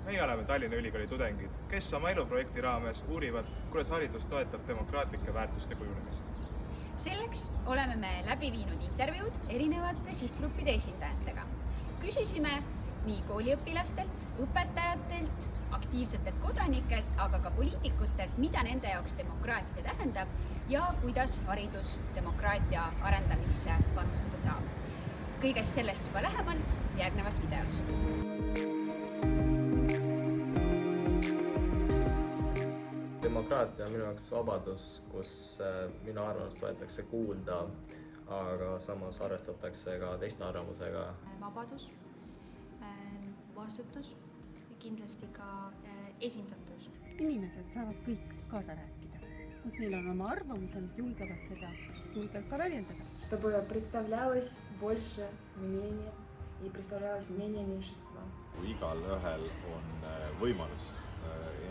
Meie oleme Tallinna Ülikooli tudengid, kes oma eluprojekti raames uurivad, kuidas haridus toetab demokraatlike väärtuste kujunemist. Selleks oleme me läbi viinud intervjuud erinevate sihtgruppide esindajatega. Küsisime nii kooliõpilastelt, õpetajatelt, aktiivsetelt kodanikelt, aga ka poliitikutelt, mida nende jaoks demokraatia tähendab ja kuidas haridus demokraatia arendamisse panustada saab. Kõigest sellest juba lähemalt järgnevas videos. Demokraatia on minu jaoks vabadus, kus minu arvamust võetakse kuulda, aga samas arvestatakse ka teiste arvamusega. Vabadus, vastutus ja kindlasti ka esindatus. Inimesed saavad kõik kaasa rääkida, kus neil on oma arvamus, nad julgevad seda julgelt ka väljendada. Чтобы представлялось больше мнения и представлялось мнение меньшинства. Igal ühel on võimalus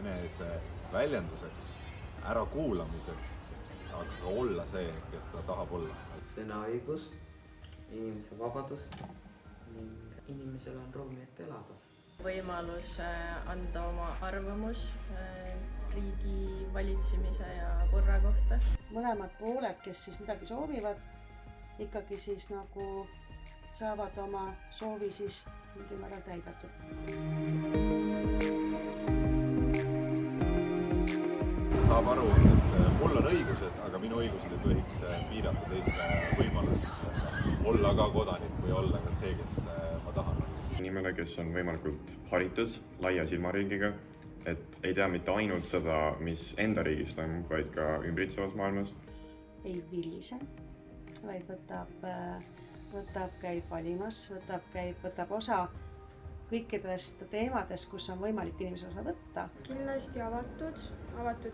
enese väljenduseks, ärakuulamiseks, aga ka olla see, kes ta tahab olla. Sõnaõigus, inimese vabadus ning inimesel on ruumi, et elada. Võimalus anda oma arvamus riigi valitsemise ja korra kohta. Mõlemad pooled, kes siis midagi soovivad, ikkagi siis nagu saavad oma soovi siis mingi määral täidatud. Saab aru, et mul on õigused, aga minu õigused ei tohiks piirata teiste võimalust olla ka kodanik või olla ka see, kes ma tahan. Inimene, kes on võimalikult haritud, laia silmaringiga, et ei tea mitte ainult seda, mis enda riigis toimub, vaid ka ümbritsevas maailmas. Ei vilise, vaid käib valimas, võtab osa kõikidest teemadest, kus on võimalik inimese osa võtta. Kindlasti avatud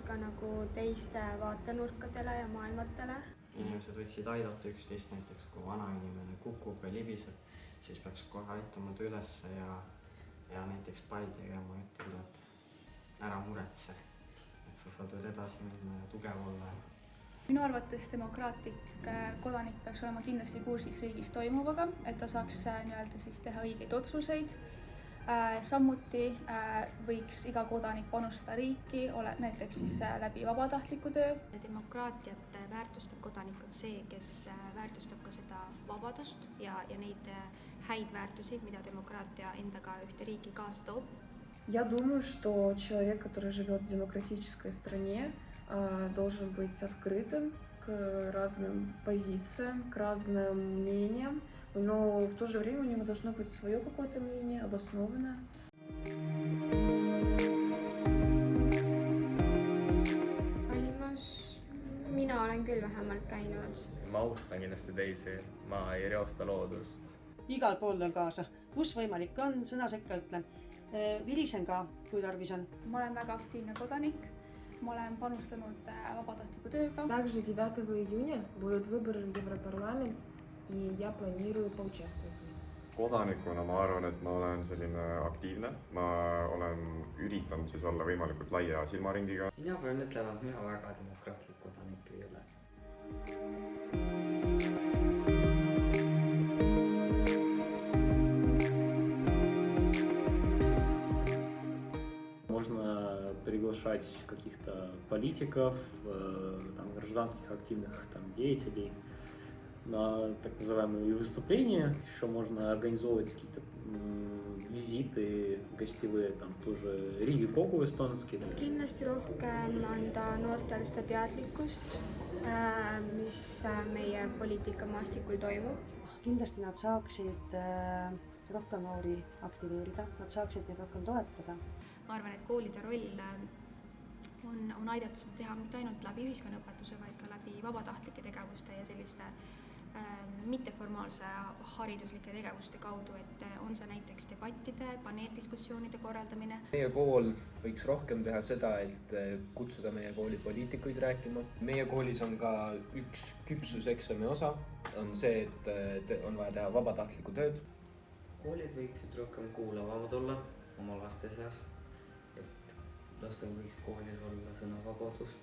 ka nagu teiste vaatenurkadele ja maailmatele. Inimesed võiksid aidata üksteist, näiteks kui vana inimene kukub ja libiseb, siis peaks kohe aitama ta üles ja näiteks pai tegema ja ütelda, et ära muretse, et sa saad veel edasi minna ja tugev olla. Minu arvates demokraatlik kodanik peaks olema kindlasti kursis riigis toimuvaga, et ta saaks siis teha õigeid otsuseid. Samuti võiks iga kodanik panustada riiki, näiteks siis läbi vabatahtliku töö. Demokraatiat väärtustab kodanik on see, kes väärtustab ka seda vabadust ja neid häid väärtusi, mida demokraatia endaga ühte riiki kaasa toob. Я думаю, что человек, который живет в демократической стране, должен быть открытым к разным позициям, к разным мнениям, но в то же время у него должно быть свое какое-то мнение, обоснованное. Valimas mina olen küll vähemalt käinud. Ma austan kindlasti teisi, ma ei reosta loodust. Igal pool on kaasa, kus võimalik on, sõna sekka ütlen. Vilisen ka, kui tarvis on. Ma olen väga aktiivne kodanik. Ma olen panustanud vabatahtliku tööga. Также 9 июня будут выборы в Европарламент, и я планирую поучаствовать в них. Kodanikuna ma arvan, et ma olen selline aktiivne. Ma olen üritanud siis olla võimalikult laia silmaringiga. Mina pean ütlema, et mina väga demokraatlik kodanik ei ole. Можно приглашать каких-то политиков, гражданских активных деятелей на так называемые выступления. Еще можно организовывать какие-то визиты гостевые в ту же Riigikogu estonski. Kindlasti rohkem anda noortele seda teadlikkust, mis meie poliitikamaastikul toimub. Kindlasti nad saaksid rohkem noori aktiveerida, nad saaksid neid rohkem toetada. Ma arvan, et koolide roll on aidata seda teha mitte ainult läbi ühiskonnaõpetuse, vaid ka läbi vabatahtlike tegevuste ja selliste mitteformaalse hariduslike tegevuste kaudu, et on see näiteks debattide, paneeldiskussioonide korraldamine. Meie kool võiks rohkem teha seda, et kutsuda meie kooli poliitikuid rääkima. Meie koolis on ka üks küpsuseksami osa, on see, et on vaja teha vabatahtlikku tööd. Koolid võiksid rohkem kuulavamad olla oma laste seas, et lastel võiks koolis olla sõnavabadus.